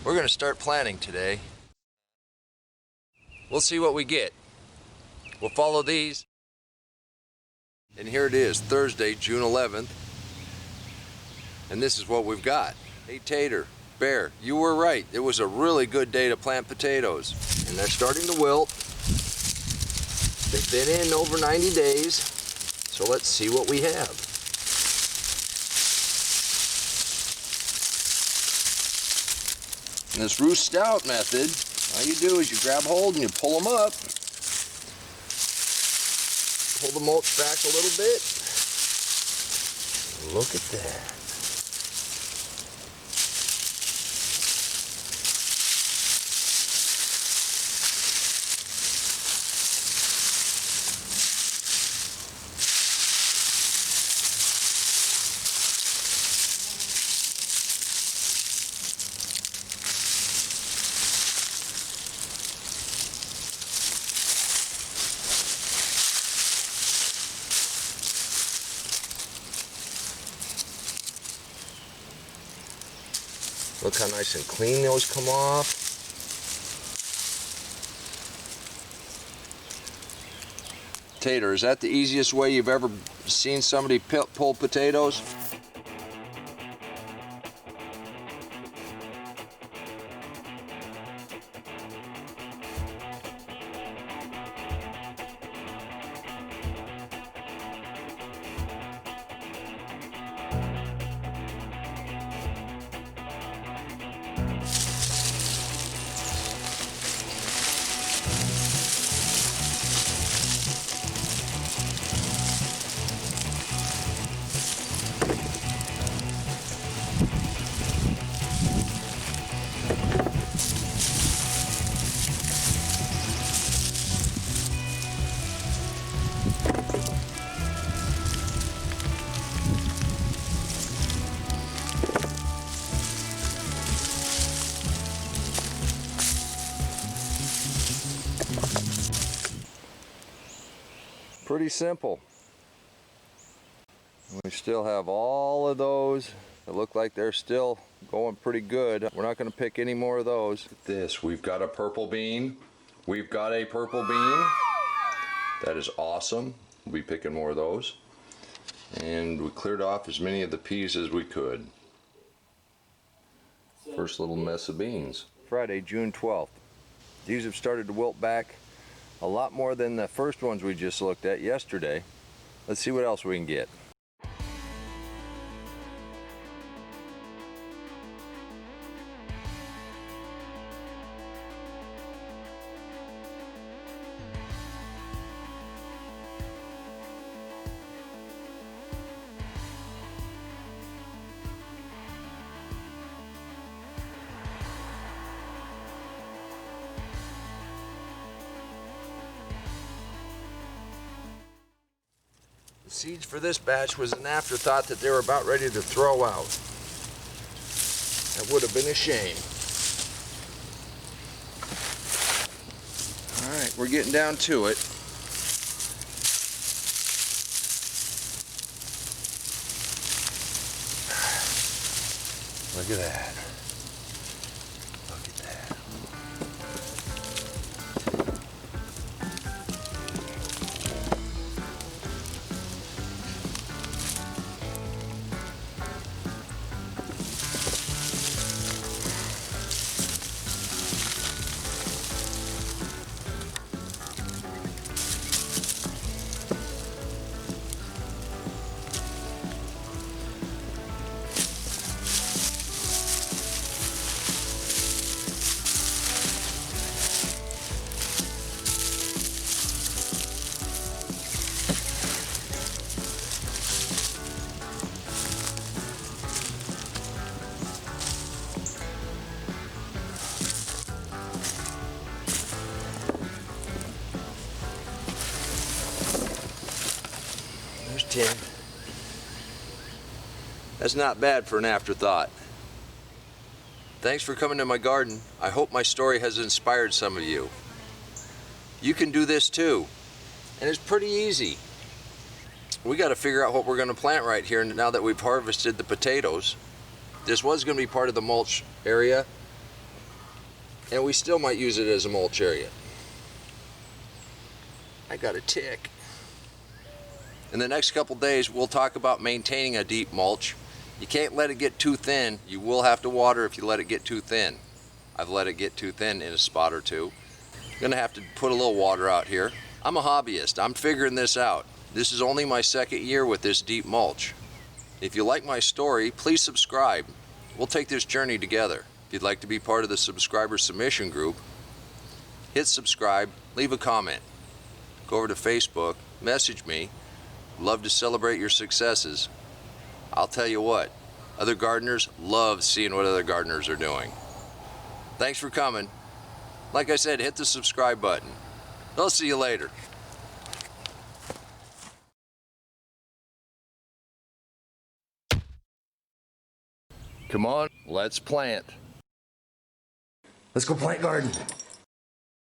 We're going to start planting today. We'll see what we get. We'll follow these. And here it is, Thursday, June 11th. And this is what we've got. Hey Tater, Bear, you were right. It was a really good day to plant potatoes. And they're starting to wilt. They've been in over 90 days. So let's see what we have. And this Ruth Stout method, all you do is you grab hold and you pull them up. Pull the mulch back a little bit. Look at that. Look how nice and clean those come off. Tater, is that the easiest way you've ever seen somebody pull potatoes? Pretty simple. We still have all of those that look like they're still going pretty good. We're not going to pick any more of those. Look at this, we've got a purple bean. We've got a purple bean. That is awesome. We'll be picking more of those. And we cleared off as many of the peas as we could. First little mess of beans. Friday, June 12th. These have started to wilt back a lot more than the first ones we just looked at yesterday. Let's see what else we can get. Seeds for this batch was an afterthought that they were about ready to throw out. That would have been a shame. All right, we're getting down to it. Look at that. Look at that. There's 10. That's not bad for an afterthought. Thanks for coming to my garden. I hope my story has inspired some of you. You can do this too, and it's pretty easy. We got to figure out what we're going to plant right here now that we've harvested the potatoes. This was going to be part of the mulch area, And we still might use it as a mulch area. I got a tick. In the next couple days, we'll talk about maintaining a deep mulch. You can't let it get too thin. You will have to water if you let it get too thin. I've let it get too thin in a spot or two. Gonna have to put a little water out here. I'm a hobbyist. I'm figuring this out. This is only my second year with this deep mulch. If you like my story, please subscribe. We'll take this journey together. If you'd like to be part of the subscriber submission group, hit subscribe, leave a comment. Go over to Facebook, message me. Love to celebrate your successes. I'll tell you what, other gardeners love seeing what other gardeners are doing. Thanks for coming. Like I said, hit the subscribe button. I'll see you later. Come on, let's plant. Let's go plant garden.